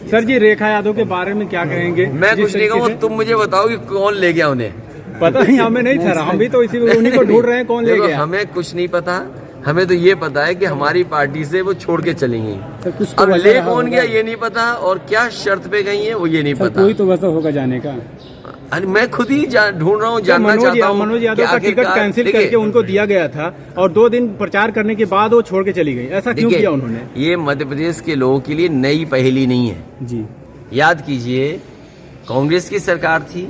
किए। सर जी, रेखा यादव के बारे में क्या कहेंगे? मैं कुछ नहीं कहूँगा, तुम मुझे बताओ कि कौन ले गया उन्हें। पता नहीं, हमें नहीं सर, हम भी तो इसी उन्हीं को ढूंढ रहे हैं, कौन ले गया। हमें कुछ नहीं पता, हमें तो ये पता है कि हमारी पार्टी से वो छोड़ के चली गई। कुछ तो अब ले कौन गया ये नहीं पता, और क्या शर्त पे गई है वो ये नहीं पता। कोई तो वजह होगा जाने का। अरे मैं खुद ही ढूंढ रहा हूँ, जानना चाहता हूँ। मनोज यादव का टिकट कैंसिल करके उनको दिया गया था और 2 दिन प्रचार करने के बाद वो छोड़ के चली गई, ऐसा क्यों किया उन्होंने? ये मध्य प्रदेश के लोगों के लिए नई पहेली नहीं है जी। याद कीजिए, कांग्रेस की सरकार थी,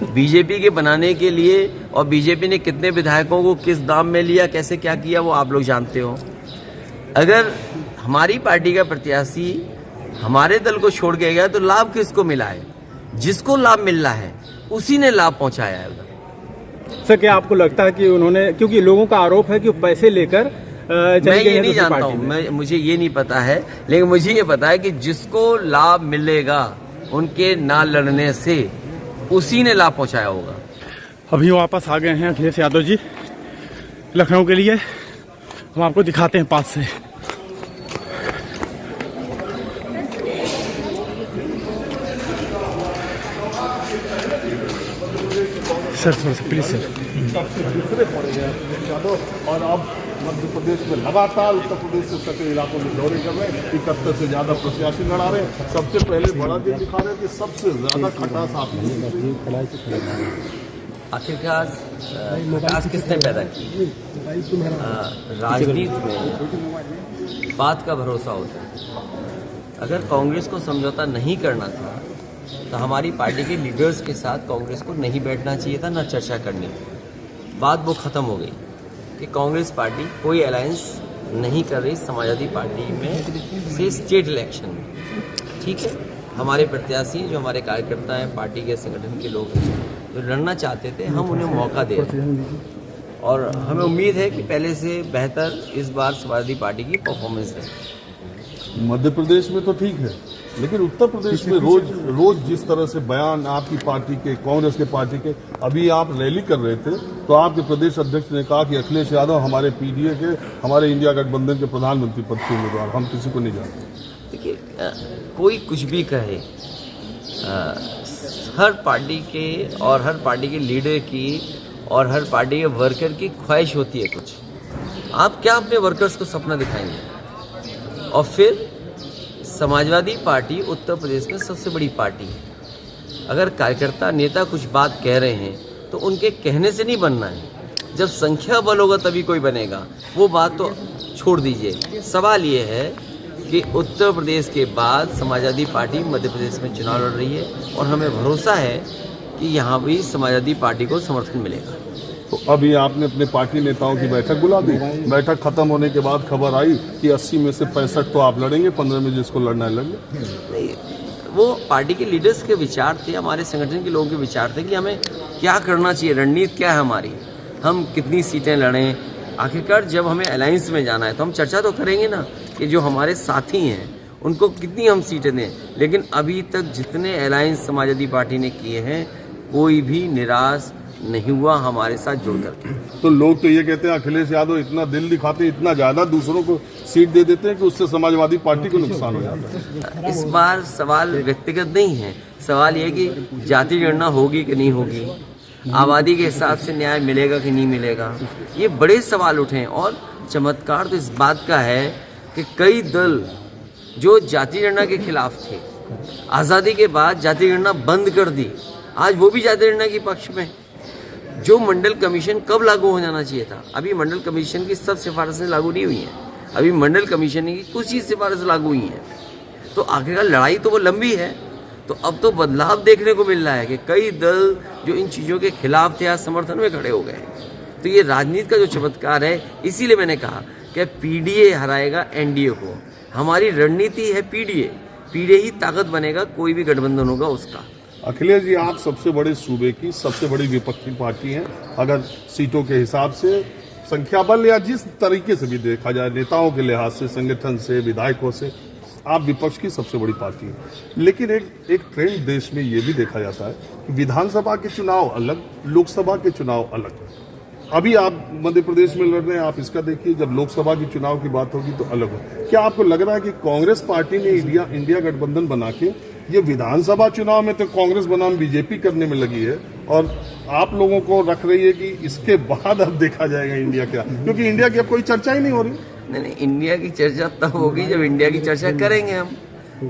बीजेपी के बनाने के लिए, और बीजेपी ने कितने विधायकों को किस दाम में लिया, कैसे क्या किया, वो आप लोग जानते हो। अगर हमारी पार्टी का प्रत्याशी हमारे दल को छोड़ के गया तो लाभ किसको मिला है? जिसको लाभ मिल रहा है उसी ने लाभ पहुंचाया है उधर। सर, क्या आपको लगता है कि उन्होंने, क्योंकि लोगों का आरोप है कि वो पैसे लेकर मैं ये नहीं जानता हूँ, मुझे ये नहीं पता है, लेकिन मुझे ये पता है कि जिसको लाभ मिलेगा उनके ना लड़ने से उसी ने लाभ पहुंचाया होगा। अभी वापस आ गए हैं अखिलेश यादव जी लखनऊ के लिए, हम आपको दिखाते हैं पास से। सर थोड़ा सा प्लीज सर। दूसरे पड़े गए अखिलेश यादव, और अब मध्य प्रदेश में लगातार उत्तर प्रदेश से सटे इलाकों में दौरे कर रहे हैं। 71 से ज्यादा प्रत्याशी लड़ा रहे हैं। सबसे पहले बड़ा दिन दिखा रहे हैं कि सबसे ज्यादा खटास आप आखिरकार खटास किसने पैदा की? राजनीति में बात का भरोसा होता है। अगर कांग्रेस को समझौता नहीं करना था तो हमारी पार्टी के लीडर्स के साथ कांग्रेस को नहीं बैठना चाहिए था, ना चर्चा करनी थी। बात वो ख़त्म हो गई कि कांग्रेस पार्टी कोई अलायंस नहीं कर रही समाजवादी पार्टी में से स्टेट इलेक्शन में। ठीक है, हमारे प्रत्याशी जो हमारे कार्यकर्ता हैं, पार्टी के संगठन के लोग हैं, जो लड़ना चाहते थे, हम उन्हें मौका दे रहे हैं और हमें उम्मीद है कि पहले से बेहतर इस बार समाजवादी पार्टी की परफॉर्मेंस है। मध्य प्रदेश में तो ठीक है, लेकिन उत्तर प्रदेश में रोज जिस तरह से बयान आपकी पार्टी के, कांग्रेस के पार्टी के, अभी आप रैली कर रहे थे तो आपके प्रदेश अध्यक्ष ने कहा कि अखिलेश यादव हमारे पीडीए के, हमारे इंडिया गठबंधन के प्रधानमंत्री पद के उम्मीदवार, हम किसी को नहीं जानते। देखिए, कोई कुछ भी कहे, हर पार्टी के और हर पार्टी के लीडर की और हर पार्टी के वर्कर की ख्वाहिश होती है कुछ। आप क्या अपने वर्कर्स को सपना दिखाएंगे? और फिर समाजवादी पार्टी उत्तर प्रदेश में सबसे बड़ी पार्टी है। अगर कार्यकर्ता नेता कुछ बात कह रहे हैं तो उनके कहने से नहीं बनना है। जब संख्या बल होगा तभी कोई बनेगा, वो बात तो छोड़ दीजिए। सवाल ये है कि उत्तर प्रदेश के बाद समाजवादी पार्टी मध्य प्रदेश में चुनाव लड़ रही है और हमें भरोसा है कि यहाँ भी समाजवादी पार्टी को समर्थन मिलेगा। तो अभी आपने अपने पार्टी नेताओं की बैठक बुला दी। बैठक खत्म होने के बाद खबर आई कि 80 में से 65 तो आप लड़ेंगे, 15 में जिसको लड़ना है लड़ेंगे। नहीं, वो पार्टी के लीडर्स के विचार थे, हमारे संगठन के लोगों के विचार थे कि हमें क्या करना चाहिए, रणनीति क्या है हमारी, हम कितनी सीटें लड़ें। आखिरकार जब हमें अलायंस में जाना है तो हम चर्चा तो करेंगे ना कि जो हमारे साथी हैं उनको कितनी हम सीटें दें। लेकिन अभी तक जितने अलायंस समाजवादी पार्टी ने किए हैं, कोई भी निराश नहीं हुआ हमारे साथ जुड़ करके। तो लोग तो ये कहते हैं अखिलेश यादव इतना दिल दिखाते, इतना ज्यादा दूसरों को सीट दे देते हैं कि उससे समाजवादी पार्टी को नुकसान हो जाता है। इस बार सवाल व्यक्तिगत नहीं है, सवाल ये कि जाति गणना होगी कि नहीं होगी, आबादी के हिसाब से न्याय मिलेगा कि नहीं मिलेगा, ये बड़े सवाल उठे हैं। और चमत्कार तो इस बात का है कि कई दल जो जाति गणना के खिलाफ थे, आज़ादी के बाद जाति गणना बंद कर दी, आज वो भी जाति गणना के पक्ष में। जो मंडल कमीशन कब लागू हो जाना चाहिए था, अभी मंडल कमीशन की सब सिफारिशें लागू नहीं हुई हैं, अभी मंडल कमीशन की कुछ ही सिफारिश लागू हुई हैं। तो आखिरकार लड़ाई तो वो लंबी है। तो अब तो बदलाव देखने को मिल रहा है कि कई दल जो इन चीज़ों के खिलाफ थे आज समर्थन में खड़े हो गए। तो ये राजनीति का जो चमत्कार है, इसीलिए मैंने कहा कि पीडीए हराएगा एनडीए को। हमारी रणनीति है पीडीए ही ताकत बनेगा, कोई भी गठबंधन होगा उसका। अखिलेश जी, आप सबसे बड़े सूबे की सबसे बड़ी विपक्षी पार्टी हैं। अगर सीटों के हिसाब से, संख्या बल या जिस तरीके से भी देखा जाए, नेताओं के लिहाज से, संगठन से, विधायकों से, आप विपक्ष की सबसे बड़ी पार्टी है। लेकिन एक ट्रेंड देश में ये भी देखा जाता है कि विधानसभा के चुनाव अलग, लोकसभा के चुनाव अलग। अभी आप मध्य प्रदेश में लड़ रहे हैं, आप इसका देखिए, जब लोकसभा की चुनाव की बात होगी तो अलग हो। क्या आपको लग रहा है कि कांग्रेस पार्टी ने इंडिया गठबंधन बना के ये विधानसभा चुनाव में तो कांग्रेस बनाम बीजेपी करने में लगी है, और आप लोगों को रख रही है कि इसके बाद अब देखा जाएगा इंडिया क्या, क्योंकि इंडिया की अब कोई चर्चा ही नहीं हो रही। नहीं, इंडिया की चर्चा तब होगी जब इंडिया की चर्चा करेंगे हम।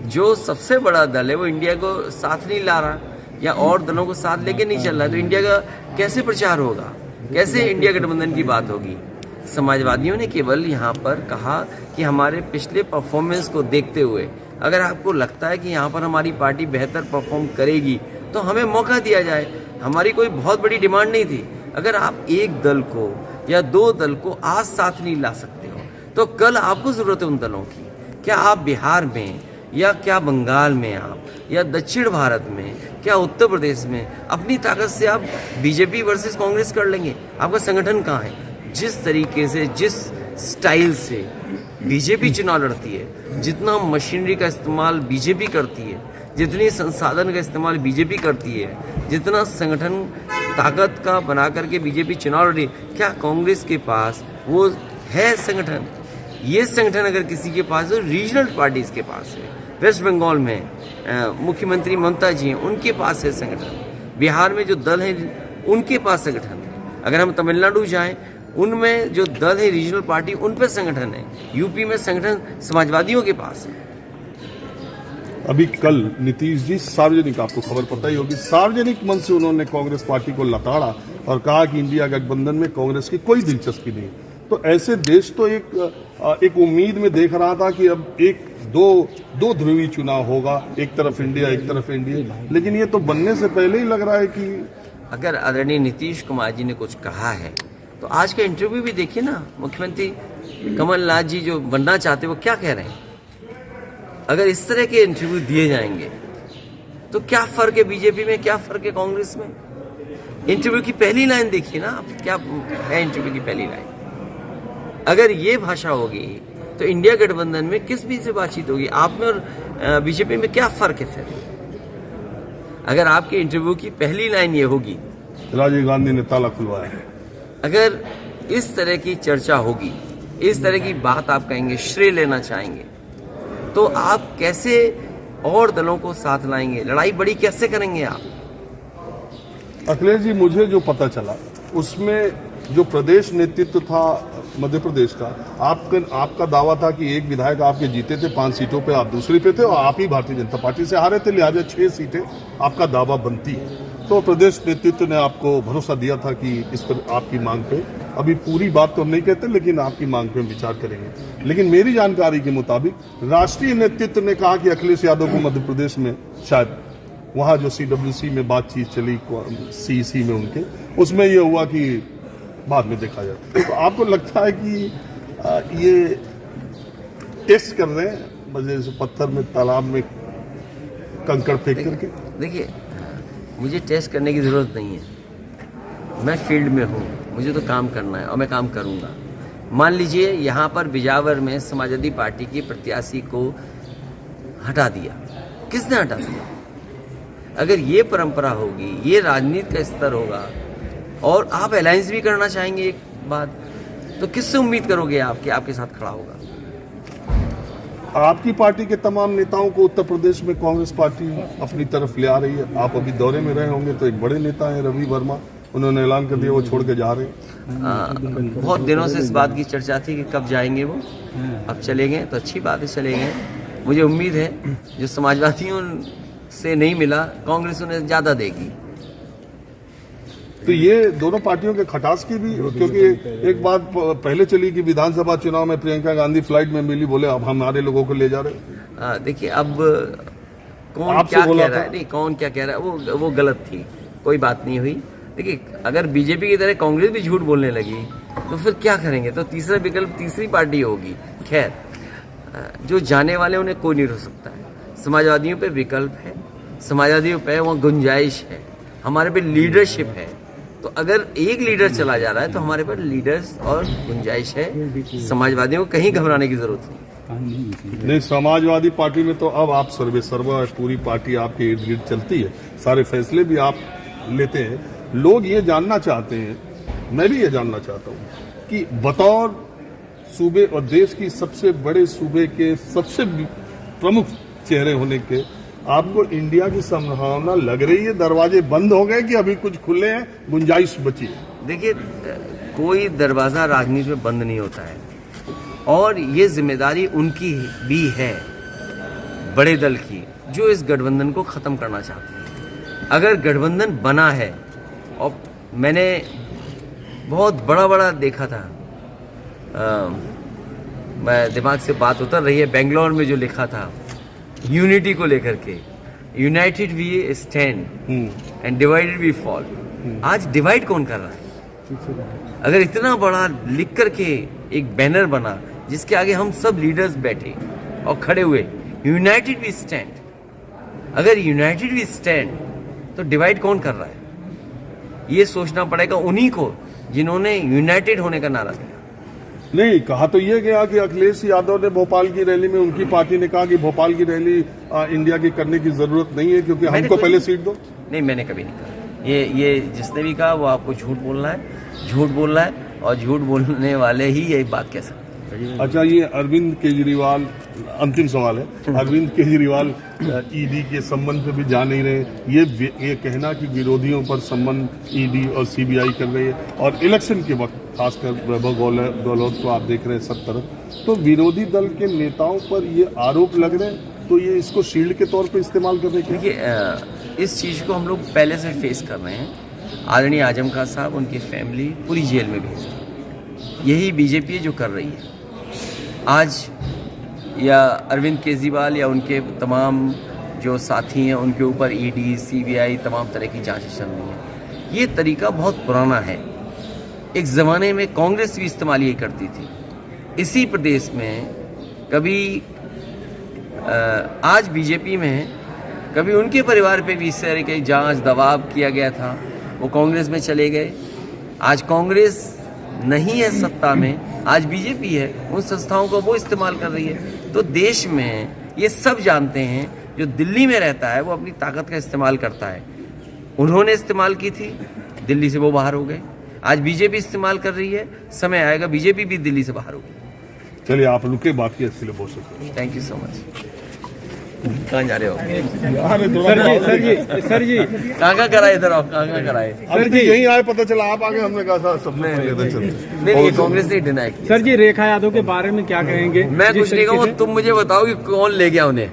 जो सबसे बड़ा दल है वो इंडिया को साथ नहीं ला रहा या और दलों को साथ लेके नहीं चल रहा, तो इंडिया का कैसे प्रचार होगा, कैसे इंडिया गठबंधन की बात होगी। समाजवादियों ने केवल यहाँ पर कहा कि हमारे पिछले परफॉर्मेंस को देखते हुए अगर आपको लगता है कि यहाँ पर हमारी पार्टी बेहतर परफॉर्म करेगी तो हमें मौका दिया जाए। हमारी कोई बहुत बड़ी डिमांड नहीं थी। अगर आप एक दल को या दो दल को आज साथ नहीं ला सकते हो तो कल आपको जरूरत है उन दलों की। क्या आप बिहार में या क्या बंगाल में आप या दक्षिण भारत में क्या उत्तर प्रदेश में अपनी ताकत से आप बीजेपी वर्सेस कांग्रेस कर लेंगे? आपका संगठन कहाँ है? जिस तरीके से, जिस स्टाइल से बीजेपी चुनाव लड़ती है, जितना मशीनरी का इस्तेमाल बीजेपी करती है, जितनी संसाधन का इस्तेमाल बीजेपी करती है, जितना संगठन ताकत का बना करके बीजेपी चुनाव लड़ी, क्या कांग्रेस के पास वो है संगठन? ये संगठन अगर किसी के पास है तो रीजनल पार्टीज के पास है। वेस्ट बंगाल में मुख्यमंत्री ममता जी हैं, उनके पास है संगठन। बिहार में जो दल हैं उनके पास संगठन है। अगर हम तमिलनाडु जाएं, उनमें जो दल है रीजनल पार्टी, उन पर संगठन है। यूपी में संगठन समाजवादियों के पास है। अभी कल नीतीश जी सार्वजनिक, आपको खबर पता ही होगी, सार्वजनिक मंच से उन्होंने कांग्रेस पार्टी को लताड़ा और कहा कि इंडिया गठबंधन में कांग्रेस की कोई दिलचस्पी नहीं। तो ऐसे देश तो एक उम्मीद में देख रहा था कि अब दो ध्रुवीय चुनाव होगा, एक तरफ इंडिया एक तरफ इंडिया, लेकिन ये तो बनने से पहले ही लग रहा है कि अगर आदरणीय नीतीश कुमार जी ने कुछ कहा है तो आज का इंटरव्यू भी देखिए ना। मुख्यमंत्री कमलनाथ जी जो बनना चाहते वो क्या कह रहे हैं। अगर इस तरह के इंटरव्यू दिए जाएंगे तो क्या फर्क है बीजेपी में, क्या फर्क है कांग्रेस में? इंटरव्यू की पहली लाइन देखिए ना आप, क्या है इंटरव्यू की पहली लाइन। अगर ये भाषा होगी तो इंडिया गठबंधन में किस बीच से बातचीत होगी? आप में और बीजेपी में क्या फर्क है फिर? अगर आपके इंटरव्यू की पहली लाइन ये होगी, राजीव गांधी ने ताला खुलवाया है। अगर इस तरह की चर्चा होगी, इस तरह की बात आप कहेंगे, श्रेय लेना चाहेंगे, तो आप कैसे और दलों को साथ लाएंगे? लड़ाई बड़ी कैसे करेंगे आप? अखिलेश जी, मुझे जो पता चला उसमें जो प्रदेश नेतृत्व था मध्य प्रदेश का, आपका दावा था कि एक विधायक आपके जीते थे 5 सीटों पे, आप दूसरी पे थे और आप ही भारतीय जनता पार्टी से हारे थे, लिहाजा 6 सीटें आपका दावा बनती। तो प्रदेश नेतृत्व ने आपको भरोसा दिया था कि इस पर आपकी मांग पे, अभी पूरी बात तो हम नहीं कहते, लेकिन आपकी मांग पे हम विचार करेंगे। लेकिन मेरी जानकारी के मुताबिक राष्ट्रीय नेतृत्व ने कहा कि अखिलेश यादव को मध्य प्रदेश में शायद वहाँ जो CWC में बातचीत चली, CEC में उनके, उसमें यह हुआ कि बाद में देखा जाए। तो आपको लगता है कि ये टेस्ट कर रहे हैं मजे से, पत्थर में, तालाब में कंकड़ फेंक करके? देखिए, मुझे टेस्ट करने की जरूरत नहीं है। मैं फील्ड में हूँ, मुझे तो काम करना है और मैं काम करूँगा। मान लीजिए यहाँ पर बिजावर में समाजवादी पार्टी की प्रत्याशी को हटा दिया, किसने हटा दिया? अगर ये परंपरा होगी, ये राजनीति का स्तर होगा और आप अलायंस भी करना चाहेंगे एक बात, तो किससे उम्मीद करोगे आप कि आपके साथ खड़ा होगा? आपकी पार्टी के तमाम नेताओं को उत्तर प्रदेश में कांग्रेस पार्टी अपनी तरफ ले आ रही है। आप अभी दौरे में रहे होंगे, तो एक बड़े नेता हैं रवि वर्मा, उन्होंने ऐलान कर दिया वो छोड़ के जा रहे हैं। बहुत दिनों से इस बात की चर्चा थी कि कब जाएंगे वो, अब चले गए तो अच्छी बात है, चले गए। मुझे उम्मीद है जो समाजवादियों से नहीं मिला, कांग्रेस उन्हें ज्यादा देगी। तो ये दोनों पार्टियों के खटास की भी, क्योंकि एक बात पहले चली कि विधानसभा चुनाव में प्रियंका गांधी फ्लाइट में मिली, बोले अब हमारे लोगों को ले जा रहे। देखिए, अब कौन क्या कह रहा है, नहीं कौन क्या कह रहा है, वो गलत थी, कोई बात नहीं हुई। देखिए, अगर बीजेपी की तरह कांग्रेस भी झूठ बोलने लगी तो फिर क्या करेंगे? तो तीसरा विकल्प तीसरी पार्टी होगी। खैर, जो जाने वाले उन्हें कोई नहीं रोक सकता है। समाजवादियों पे विकल्प है, समाजवादियों पे वहाँ गुंजाइश है, हमारे पे लीडरशिप है। तो अगर एक लीडर चला जा रहा है तो हमारे पास लीडर्स और गुंजाइश है। समाजवादियों को कहीं घबराने की जरूरत नहीं। समाजवादी पार्टी में तो अब आप सर्वे सर्वा, पूरी पार्टी आपके इर्द गिर्द चलती है, सारे फैसले भी आप लेते हैं। लोग ये जानना चाहते हैं मैं भी ये जानना चाहता हूँ कि बतौर सूबे और देश की सबसे बड़े सूबे के सबसे प्रमुख चेहरे होने के आपको इंडिया की संभावना लग रही है? दरवाजे बंद हो गए कि अभी कुछ खुले हैं, गुंजाइश बची है? देखिए, कोई दरवाज़ा राजनीति में बंद नहीं होता है और ये जिम्मेदारी उनकी भी है, बड़े दल की, जो इस गठबंधन को ख़त्म करना चाहते हैं। अगर गठबंधन बना है, और मैंने बहुत बड़ा देखा था, मैं दिमाग से बात उतर रही है, बेंगलोर में जो लिखा था यूनिटी को लेकर के, united we stand and divided we fall. आज डिवाइड कौन कर रहा है? अगर इतना बड़ा लिख करके एक बैनर बना जिसके आगे हम सब लीडर्स बैठे और खड़े हुए, यूनाइटेड वी स्टैंड, अगर यूनाइटेड वी स्टैंड तो डिवाइड कौन कर रहा है? ये सोचना पड़ेगा उन्हीं को जिन्होंने यूनाइटेड होने का नारा दिया। नहीं, कहा तो ये गया कि अखिलेश यादव ने भोपाल की रैली में, उनकी पार्टी ने कहा कि भोपाल की रैली इंडिया की करने की जरूरत नहीं है क्योंकि हमको पहले सीट दो। नहीं, मैंने कभी नहीं कहा। ये जिसने भी कहा वो आपको झूठ बोल रहा है और झूठ बोलने वाले ही यही बात कह सकते हैं। अच्छा, ये अरविंद केजरीवाल, अंतिम सवाल है, अरविंद केजरीवाल ईडी के संबंध पे भी जा नहीं रहे, ये कहना कि विरोधियों पर संबंध ईडी और सीबीआई कर रही है, और इलेक्शन के वक्त खासकर वैभव गहलोत को आप देख रहे हैं सब तरफ, तो विरोधी दल के नेताओं पर ये आरोप लग रहे हैं, तो ये इसको शील्ड के तौर पे इस्तेमाल कर रहे हैं? देखिए, इस चीज़ को हम लोग पहले से फेस कर रहे हैं। आदरणीय आजम खान साहब, उनकी फैमिली पूरी जेल में भेज दी। यही बीजेपी जो कर रही है आज, या अरविंद केजरीवाल या उनके तमाम जो साथी हैं उनके ऊपर ईडी सीबीआई तमाम तरह की जांचें चल रही हैं। ये तरीका बहुत पुराना है। एक ज़माने में कांग्रेस भी इस्तेमाल ये करती थी। इसी प्रदेश में कभी आज बीजेपी में कभी उनके परिवार पे भी इस तरह की जांच दबाव किया गया था, वो कांग्रेस में चले गए। आज कांग्रेस नहीं है सत्ता में, आज बीजेपी है, उन संस्थाओं को वो इस्तेमाल कर रही है। तो देश में ये सब जानते हैं, जो दिल्ली में रहता है वो अपनी ताकत का इस्तेमाल करता है। उन्होंने इस्तेमाल की थी, दिल्ली से वो बाहर हो गए। आज बीजेपी इस्तेमाल कर रही है, समय आएगा बीजेपी भी दिल्ली से बाहर होगी। चलिए, आप रुके, बाकी इसके लिए बहुत शुक्रिया। Thank you so much. कहाँ जा रहे हो? सर जी कहाँ कराए? इधर आओ, कहाँ कराए? सर जी यहीं आए, पता चला आप आगे, हमने कहा था सबने नहीं, कांग्रेस ने डिनाई किया। सर जी, रेखा यादव के बारे में क्या कहेंगे? मैं कुछ नहीं कहूँगा, तुम मुझे बताओ कि कौन ले गया उन्हें।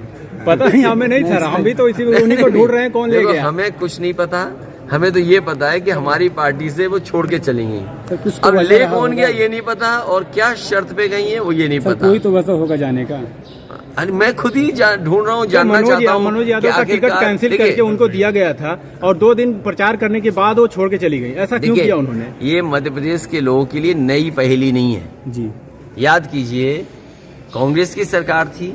पता नहीं, हमें नहीं सर, हम भी तो इसी उन्हीं को ढूंढ रहे हैं, कौन ले गया। हमें कुछ नहीं पता, हमें तो ये पता है कि हमारी पार्टी से वो छोड़ के चली गई। अब ले कौन गया ये नहीं पता, और क्या शर्त पे गई है वो ये नहीं पता। कोई तो वजह होगा जाने का। अरे मैं खुद ही ढूंढ रहा हूँ, जानना चाहता हूँ। मनोज यादव का टिकट कैंसिल करके उनको दिया गया था और 2 दिन प्रचार करने के बाद वो छोड़ के चली गई, ऐसा क्यों किया उन्होंने? ये मध्य प्रदेश के लोगों के लिए नई पहेली नहीं है जी। याद कीजिए, कांग्रेस की सरकार थी,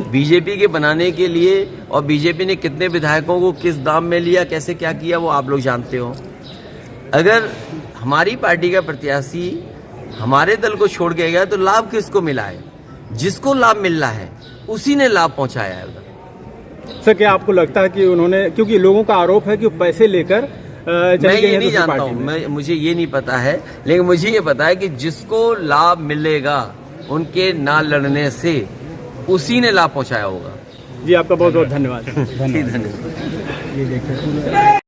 बीजेपी के बनाने के लिए, और बीजेपी ने कितने विधायकों को किस दाम में लिया, कैसे क्या किया, वो आप लोग जानते हो। अगर हमारी पार्टी का प्रत्याशी हमारे दल को छोड़ के गया तो लाभ किसको मिला है? जिसको लाभ मिल रहा है उसी ने लाभ पहुंचाया है उधर। सर, क्या आपको लगता है कि उन्होंने, क्योंकि लोगों का आरोप है कि वो पैसे लेकर मैं ये नहीं जानता हूँ, मुझे ये नहीं पता है, लेकिन मुझे ये पता है कि जिसको लाभ मिलेगा उनके ना लड़ने से उसी ने लाभ पहुंचाया होगा। जी, आपका बहुत बहुत धन्यवाद। धन्यवाद। ये देखिए।